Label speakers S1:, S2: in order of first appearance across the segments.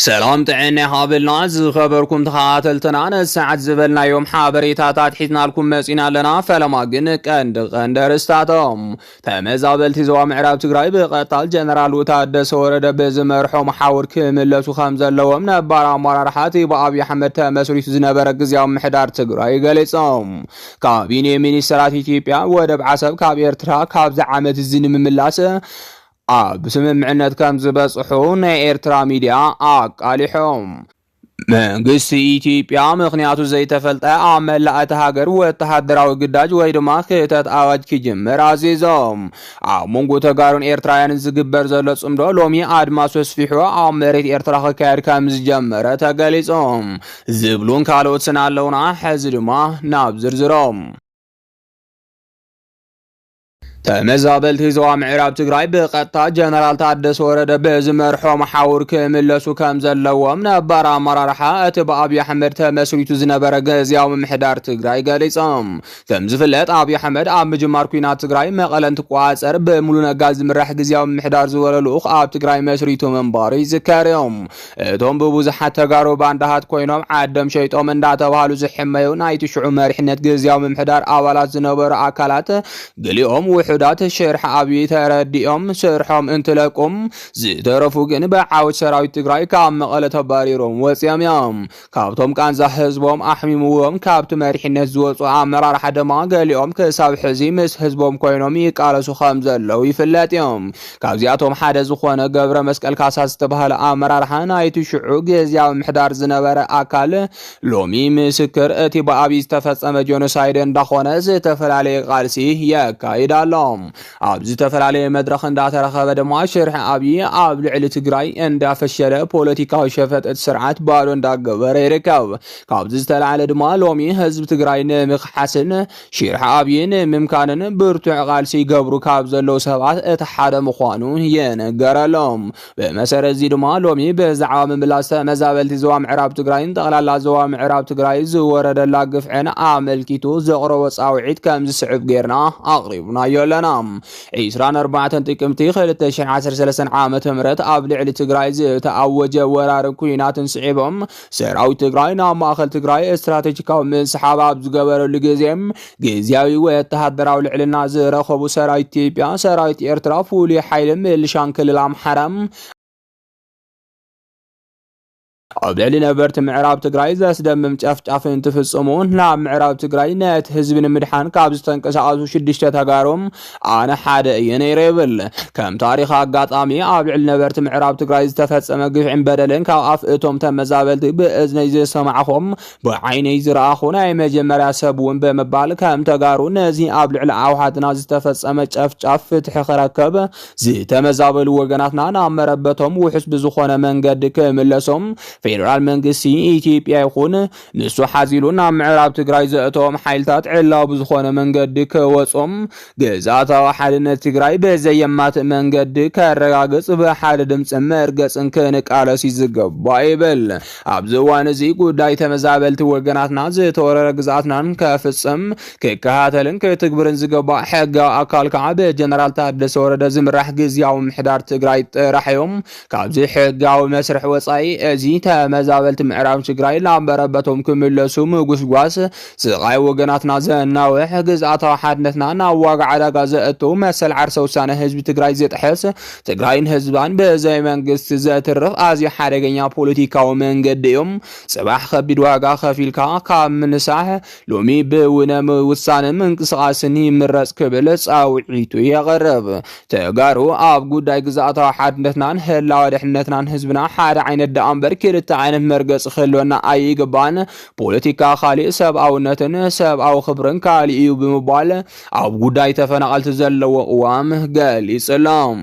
S1: سلام تعيني هابلنا خبركم تخاتلتنا الساعة زبلنا يوم حابريتات حيثنا لكم مسئنا لنا فلما قنك قند رستاتهم تمزابلتي زوا معراب تقراي بقتال جنرال وتادس ورد بزمرحو محاور كملسو خمزة لوم نبارا مرارحاتي بأبي حمد تمسوريت زنبرق زيام محدار تقراي قليصهم كابيني مينيسترات إثيوبيا ودب عسب كابير ترا كاب زعامة الزين من ملاسة بسممعنات كم زبصحون إيرترا ميديا قاليحهم መንግስት ኢትዮጵያ ምክንያቱ ዘይተፈልጠ አመላእተ ሀገር ወተሃደራዊ ግዳጅ ወይ ድማ ክተት አዋጅ ክጅምር አዚዞም አሞንጎ ተጋሩን ኤርትራውያን ዝግበር ዘሎ ጽምዶ ሎሚ አድማስ ወስፊሑ ኣብ መሬት ኤርትራ ከካድ ከም ዝጀመረ ተገሊጾም ዝብሉን ካልኦትን ኣለውና ሕዚ ድማ ናብ ዝርዝሮም تمزابلتي زوا معراب تقراي بقطع جنرال تادس ورد بزمرحو محاور كملسو كم زلوم نبارا مرارحا اتبا ابي حمد تمسريتو زنبر غزياو محدار تقراي قاليصم كم زفلت ابي حمد ام جمار كوينات تقراي مقلن تقواصر بمولو نغاز مرح غزياو محدار زوللوخ اب تقراي مسريتو منباري ذكريوم اتوم ببوزحات تغارو باندهات كوينوم عدم شيطوم እንዳተባሉ ዝሕመዩ ናይቲ ሽዑ መሪሕነት غزياو محدار አባላት ዝነበሩ አካላት ገሊኦም حدات الشرح أبي ترديهم شرحهم انتلقهم زيترفو جن بعود سراوي تجراي كام مقالة باريرهم وسياميام كابتهم كان زحزبهم أحميموهم كابت مريح النزوت وعمر على حد ما قاليهم كساب حزيمس حزبهم كوينومي قالوا خمسة لو يفلاتهم كابزياتهم حدا زخوانة قبر مسكال كاساس تبهل أمر على حناية الشعوق يزياو محدار زنبر أكل لومي مسكر اتبا أبي استفز أما جونوسايدن دخوانة زيتفل عليه قالسي يا كايد الله أبز تفلالي مدرخ انداترخب دما شرح أبي أب لعل تقراي اندا فشله بوليتيكا شفت السرعات بالو اندا قبر يركب كابز تلعل دما لومي حزب تقراي نمخ حسن شرح أبي ممكانن برتع غالسي قبرو كابز اللو سبعات اتحاد مخوانو ينقر لهم بمسار زي دما لومي بزعام ملاسة مزابلتي زوام عراب تقراي انتغلال زوام عراب تقراي زورد اللاقف عنا عامل كيتو زغرو وصاوعيد كامز سعب غيرنا أغربنا يولنا عيسران 4 تقمتي 2013 عامة مرت ኣብ ልዕሊ ትግራይ ዝተኣወጀ ወራር ኩናት ስዒቦም ሰራዊት ትግራይ ናብ ማእከል ትግራይ ስትራቴጂካዊ ምንስሓብ ኣብ ዝገበረሉ ግዜም ግዝያዊ ወተሃደራዊ ልዕልና ዝረኸቡ ሰራዊት ኢትዮጵያ ሰራዊት ኤርትራ ፍሉይ ሓይሊ ምልሻን ክልል ኣምሓራም أبلغ نبرت معراب تقراي زاسدمم ጨፍጫፍን ትፍጽሙን ናብ معراب تقراي نت ህዝብን ምድሓን ካብ ዝተንቀሳቀሱ 6 ተጋሮም ኣነ ሓደ የነይረብል ከም ታሪኽ አጋጣሚ ኣብልዕ ነብርት معراب تقراي ዝተፈጸመ ግፍዕን በደልን ካብ ኣፍ እቶም ተመዛበልቲ ብእዝነይ ዝሰማዕኹም ብዓይነይ ዝረኣኹ ናይ መጀመርያ ሰብውን በመባል ከም ተጋሩ ነዚ ኣብልዕ ኣውሓትና ዝተፈጸመ ጨፍጫፍ ፍትሕ ክረከብ ዝተመዛበሉ ወገናትና ናብ መረበቶም ውሕስ ብዝኾነ መንገዲ ክምለሶም ፌደራል መንግስቲ ኢትዮጵያ ይኹን ንሱ ሓዚሉና ምዕራብ ትግራይ ዘእቶም ሓይልታት ዕላው ብዝኾነ መንገዲ ከወጾም ግዛታዊ ሓድነት ትግራይ በዘየማት መንገዲ ከረጋግጽ በሓደ ድምጽ መርገጽን ከነቃለሲ ዝገባ ይብል ኣብዚ ዋን እዚ ጉዳይ ተመዛበልቲ ወገናትና ዝተወረረ ግዛትናን ከፍጽም ከካተልን ከትግብርን ዝገባ ሕጋዊ ኣካል ከዓ በጀነራል ታደሰ ወረደ ዝምራሕ ግዝያዊ ምሕዳር ትግራይ ጥራሕዮም ካብዚ ሕጋዊ መስርሕ ወጻኢ እዚ ተመዛበልቲ ምዕራብ ትግራይ ላምበረበቶም ክምለሱ ምጉስጓስ ስቃይ ወገናትና ዘናውሕ ግዛታዊ ሓድነትና ናብ ዋጋ ዓዳጋ ዘእቱ መሰል ዓርሰ ውሳነ ህዝቢ ትግራይ ዘጥሕስ ትግራይን ህዝባን በዘይ መንግስቲ ዘትርፍ ኣዝዩ ሓደገኛ ፖለቲካዊ መንገዲ እዮም ጽባሕ ከቢድ ዋጋ ከፊልካ ካብ ምንሳሕ ሎሚ ብውነ ውሳነ ምንቅስቃስን ይምረጽ ክብል ጻውዒቱ የቕርብ ተጋሩ ኣብ ጉዳይ ግዛታዊ ሓድነትናን ህላወ ድሕነትናን ህዝብና ሓደ ዓይነት ዳኣምበር ክልተ ዓይነት መርገጽ ክህልወና ኣይግባን ፖለቲካ ካልእ ሰብኣውነትን ሰብኣዊ ክብርን ካልእ እዩ ብምባል ኣብ ጉዳይ ተፈናቀልቲ ዘለዎ እዋም ገሊጽሎም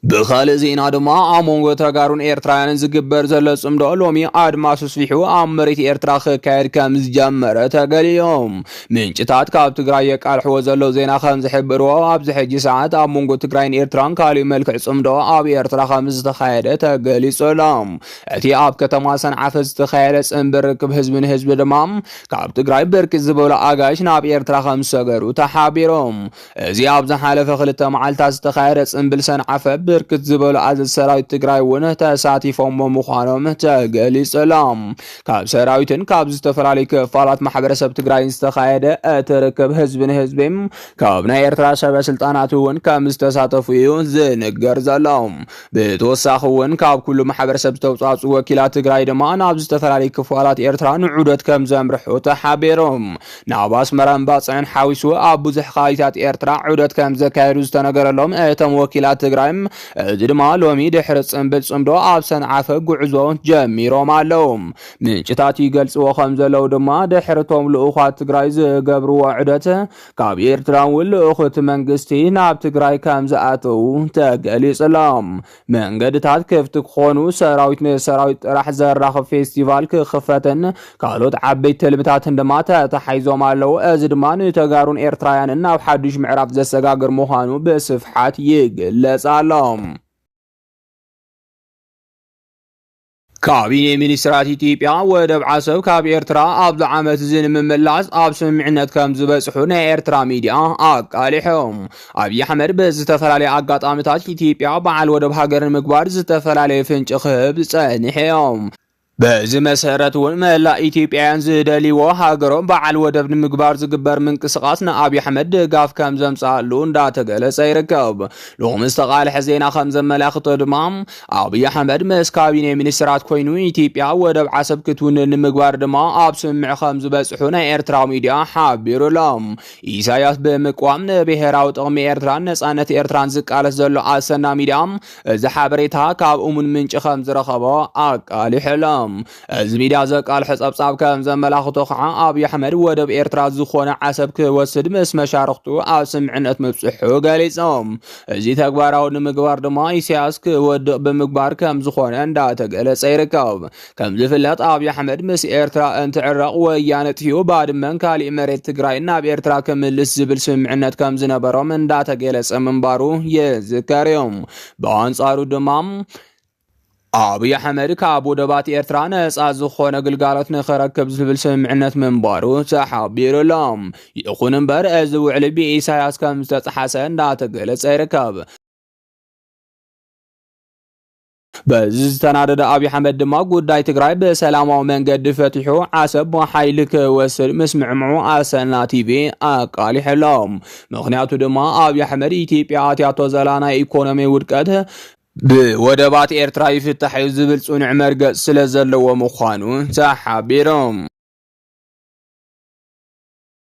S1: بخال زينا دما أمونغو تغارون إيرترايان زغبر زلو صمدو لومي أدماس سفيحو أمريت إيرترا خكايد كامز جمرة تغاليوم منጭታት ካብ ትግራይ የቃልሕዎ ዘለው ዜና ከም ዝሕብርዎ ኣብዚ ሕጂ ሰዓት ኣመንጎ ትግራይን ኤርትራን ካልእ መልክዕ ጽምዶ ኣብ ኤርትራ ከም ዝተኻየደ ተገሊጾሎም እቲ ኣብ ከተማ ሰንዓፈ ዝተኻየደ ጽምብር ርክብ ህዝብን ህዝቢ ድማ ካብ ትግራይ ብርክት ዝበሉ ኣጋይሽ ናብ ኤርትራ ከም ዝሰገሩ ተሓቢሮም እዚ ኣብ ዝሓለፈ 2 መዓልታት ዝተኻየደ ጽምብል ሰንዓፈ ብርክት ዝበሉ ኣዘዝ ሰራዊት ትግራይ እውን ተሳቲፎም ምዃኖም ተገሊጹሎም። ካብ ሰራዊትን ካብ ዝተፈላለዩ ክፋላት ማሕበረሰብ ትግራይ ዝተኻየደ እትርክብ ህዝቢ ንህዝቢ ካብ ናይ ኤርትራ ሰበስልጣናት እውን ከም ዝተሳተፉ እዩ ዝንገር ዘሎ። ብተወሳኺ እውን ካብ ኩሉ ማሕበረሰብ ዝተውጻጹ ወኪላት ትግራይ ድማ ናብ ዝተፈላለዩ ክፋላት ኤርትራ ንዑደት ከም ዘምርሑ ተሓቢሮም። ናብ ኣስመራን ባጽዕን ሓዊሱ ኣብ ብዙሕ ከባቢታት ኤርትራ ዑደት ከም ዘካየዱ ዝተነገረሎም እቶም ወኪላት ትግራይ እዚ ድማ ሎሚ ድሕሪ ጽምብል ጽምዶ ኣብ ሰንዓፈ ጉዕዞ ጀሚሮም ኣለዉ። ምንጭታት ይገልጽዎ ከም ዘለው ድማ ድሕሪቶም ልኡኻት ትግራይ ዝገብርዎ ዑደት ካብ ኤርትራ እውን ልኡኽቲ መንግስቲ ናብ ትግራይ ከም ዝኣተው ተገሊጹሎም። መንገድታት ክፍቲ ክኾኑ ሰራዊት ንሰራዊት ጥራሕ ዘራኽብ ፌስቲቫል ክኽፈትን ካልኦት ዓበይቲ ትልምታትን ድማ ተተሓሒዞም ኣለዉ። እዚ ድማ ንተጋሩን ኤርትራውያንን ናብ ሓዱሽ ምዕራፍ ዘሰጋግር ምዃኑ ብስፍሓት ይግለጽ ኣሎ። ካቢኔ ሚኒስትራት ኢትዮጵያ ወደብ ዓሰብ ካብ ኤርትራ ኣብዚ ዓመት እዚ ንምምላስ ኣብ ስምምዕነት ከም ዝበጽሑ ናይ ኤርትራ ሚድያ ኣቃሊሖም። ኣብይ ኣሕመድ ብዝተፈላለዩ ኣጋጣሚታት ኢትዮጵያ በዓል ወደብ ሃገር ንምግባር ዝተፈላለየ ፍንጭ ክህብ ጸኒሖም። በዚ መሰረት እውን መላእ ኢትዮጵያውያን ዝደልይዎ ሃገሮም በዓል ወደብ ንምግባር ዝግበር ምንቅስቓስ ንኣብይ ኣሕመድ ድጋፍ ከም ዘምጽኣሉ እንዳተገለጸ ይርከብ። ሎሚ ዝተቃልሐ ዜና ከም ዘመላኽቶ ድማ ኣብይ ኣሕመድ ምስ ካቢኔ ሚኒስትራት ኮይኑ ኢትዮጵያ ወደብ ዓሰብ ክትውንን ንምግባር ድማ ኣብ ስምምዕ ከም ዝበጽሑ ናይ ኤርትራ ሚድያ ሓቢሩሎም። ኢሳያስ ብምቋም ንብሔራዊ ጥቕሚ ኤርትራን ነጻነት ኤርትራን ዝቃለስ ዘሎ ኣሰና ሚድያ እዚ ሓበሬታ ካብ እሙን ምንጭ ከም ዝረኸቦ ኣቃሊሑሎም። እዚ ሚድያ ዘቃልሐ ጸብጻብ ከም ዘመላኽቶ ከዓ ኣብይ ኣሕመድ ወደብ ኤርትራ ዝኾነ ዓሰብ ክወስድ ምስ መሻርክቱ ኣብ ስምምዕነት ምብጽሑ ገሊጾም። እዚ ተግባራዊ ንምግባር ድማ ኢሳያስ ክወድቕ ብምግባር ከም ዝኾነ እንዳተገለጸ ይርከብ። ከም ዝፍለጥ ኣብይ ኣሕመድ ምስ ኤርትራ እንትዕረቕ ወያነ ጥፍኡ ባድመን ካሊእ መሬት ትግራይ ናብ ኤርትራ ክምልስ ዝብል ስምምዕነት ከም ዝነበሮም እንዳተገለጸ ምንባሩ ይዝከር እዩ። ብኣንጻሩ ድማ ኣብይ ኣሕመድ ካብ ወደባት ኤርትራ ነጻ ዝኾነ ግልጋሎት ንኽረክብ ዝብል ስምምዕነት ምንባሩ ተሓቢሩሎም። ይኹን እምበር እዚ ውዕሊ ብኢሳያስ ከም ዝተፀሓሰ እንዳተገለጸ ይርከብ። በዚ ዝተናደደ ኣብይ ኣሕመድ ድማ ጉዳይ ትግራይ ብሰላማዊ መንገዲ ፈቲሑ ዓሰብ ብሓይሊ ክወስድ ምስምዕምዑ ኣሰና ቲቪ ኣቃሊሑሎም። ምክንያቱ ድማ ኣብይ ኣሕመድ ኢትዮጵያ ኣትያቶ ዘላ ናይ ኢኮኖሚ ውድቀት ብወደባት ኤርትራ ይፍታሕ ዝብል ጽኑዕ መርገጽ ስለ ዘለዎ ምዃኑ ተሓቢሮም።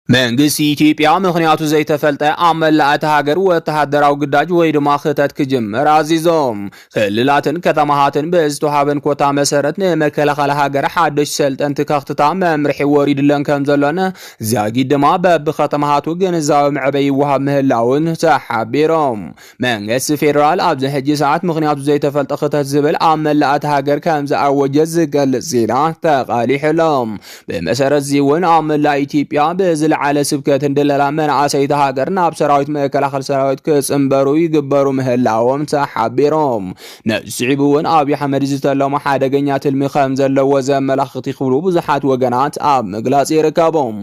S1: መንግስቲ ኢትዮጵያ ምክንያቱ ዘይተፈልጠ ኣብ መላእቲ ሃገር ወተሃደራዊ ግዳጅ ወይ ድማ ክተት ክጅምር ኣዚዞም። ክልላትን ከተማሃትን ብዝተዋሃበን ኮታ መሰረት ንመከላኸሊ ሃገር ሓድሽ ሰልጠንቲ ከኽትታ መምርሒ ወሪድለን ከም ዘሎን ዚያጊድ ድማ በብከተማሃቱ ግንዛቤ መዕበይ ይወሃብ ምህላውን ተሓቢሮም። መንግስቲ ፌደራል ኣብዚ ሕጂ ሰዓት ምክንያቱ ዘይተፈልጠ ክተት ዝብል ኣብ መላእቲ ሃገር ከም ዝኣወጀ ዝገልጽ ዜና ተቃሊሑሎም። ብመሰረት እዚ እውን ኣብ መላእ ኢትዮጵያ ብዝለዓለ ስብከት እንደለላ መንኣሰይቲ ሃገር ናብ ሰራዊት መከላኸሊ ሰራዊት ክጽምበሩ ይግበሩ ምህላዎም ተሓቢሮም። ነስዒቡ እውን ኣብይ ኣሕመድ ዝተለሞ ሓደገኛ ትልሚ ከም ዘለዎ ዘመላኽት ይኽብሉ ብዙሓት ወገናት ኣብ ምግላጽ ይርከቦም።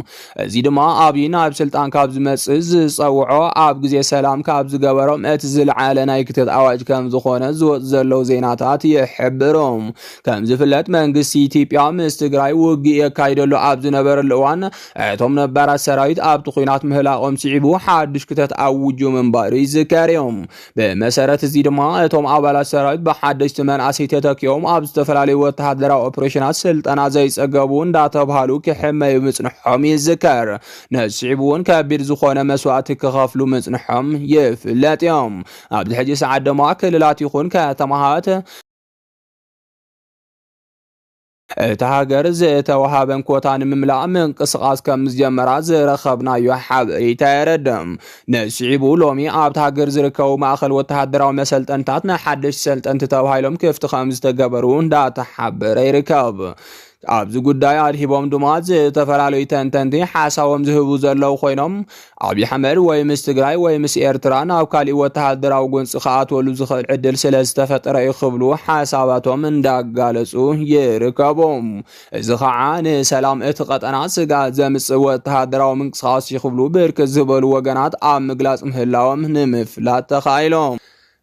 S1: እዚ ድማ ኣብይ ናብ ስልጣን ካብ ዝመጽእ ዝጸውዖ ኣብ ግዜ ሰላም ካብ ዝገበሮም እቲ ዝለዓለ ናይ ክተት ኣዋጅ ከም ዝኾነ ዝወጽ ዘለው ዜናታት ይሕብሮም። ከም ዝፍለጥ መንግስቲ ኢትዮጵያ ምስ ትግራይ ውግእ የካይደሉ ኣብ ዝነበረሉ እዋን እቶም ነባራት ሰራዊት ኣብቲ ኩናት ምህላቆም ሲዒቡ ሓድሽ ክተት ኣውጁ ምንባሩ ይዝከር እዩ። ብመሰረት እዚ ድማ እቶም ኣባላት ሰራዊት ብሓደሽቲ መንኣሰይ ተተኪኦም ኣብ ዝተፈላለዩ ወተሃደራዊ ኦፕሬሽናት ስልጠና ዘይጸገቡ እንዳተባሃሉ ክሕመዩ ምጽንሖም ይዝከር። ነስዒቡ እውን ከቢድ ዝኾነ መስዋዕቲ ክኸፍሉ ምጽንሖም ይፍለጥ እዮም። ኣብዚ ሕጂ ሰዓት ድማ ክልላት ይኹን ከተማሃት እቲ ሃገር ዝተዋሃበን ኮታ ንምምላእ ምንቅስቓስ ከም ዝጀመራ ዝረኸብናዮ ሓበሬታ የረድም። ነስዒቡ ሎሚ ኣብቲ ሃገር ዝርከቡ ማእኸል ወተሃደራዊ መሰልጠንታት ንሓደሽቲ ሰልጠንቲ ተባሂሎም ክፍቲ ከም ዝተገበሩ እንዳተሓበረ ይርከብ። ኣብዚ ጉዳይ ኣድሂቦም ድማ ዝተፈላለዩ ተንተንቲ ሓሳቦም ዝህቡ ዘለው ኮይኖም ኣብይ ኣሕመድ ወይ ምስ ትግራይ ወይ ምስ ኤርትራ ናብ ካሊእ ወተሃደራዊ ጎንፂ ከኣትወሉ ዝኽእል ዕድል ስለ ዝተፈጠረ ይኽብሉ ሓሳባቶም እንዳጋለጹ ይርከቦም። እዚ ከዓ ንሰላም እቲ ቀጠና ስጋት ዘምጽእ ወተሃደራዊ ምንቅስቓስ ይኽብሉ ብርክት ዝበሉ ወገናት ኣብ ምግላጽ ምህላዎም ንምፍላጥ ተኻኢሎም።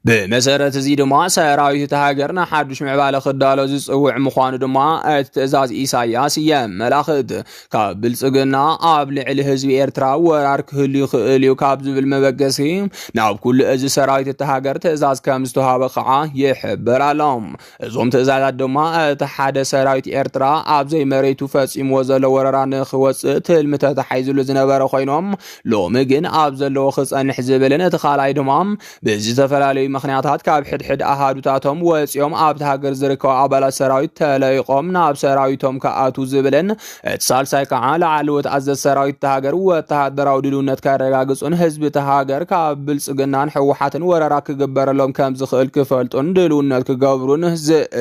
S1: بمسارة زي دما سراوي تهاجرنا حدش معبالة خدالو زيصوع مخوانو دما تأزاز إيساياس يام ملاخد كابل سقنا قابل على حزب إيرترا ورارك هلي خليو كابز بالمبقسي ناو كل أز سراوي تهاجر تأزاز كامستوها بقعة يحبر علام زوم تأزاز دما تحاد سراوي إيرترا عبزي مريتو فاسم وزل ورران خوص تلمتا تحيزو لزنبار خوينهم لو مجن عبزلو خص أن حزب لنا تخالاي دمام بزي تفلالي مخنياتات كاب حد أهادوتاتهم ويوم عبد هاجر زركو عبالة سراويت تلايقهم ناب سراويتهم كأتو زبلن اتصال سايكا على علوة عز سراويت تهاجر وتهدراو دلونت كارغاقصون حزب تهاجر كاب بلسقنان حوحاتن ورراك قبر لهم كام زخل كفلتون دلونت كقابرون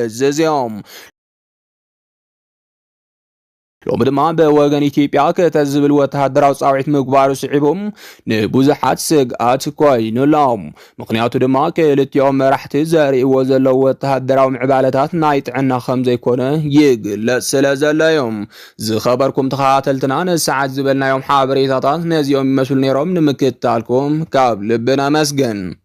S1: زيوم لو مدما بوغن إثيوبيا كتزبل وتهدراو صاوعت مقبارو سعيبهم نبوزحات سقات كوينولهم مقنياتو دما كالتيوم راحت زاري وزلو وتهدراو معبالتات نايت عنا خمزة يكونه يقل سلازليهم زي خبركم تخاتلتنا نساعد زبلنا يوم حابريتاتات نازيوم مسؤول نيروم نمكتالكم كاب لبنا مسجن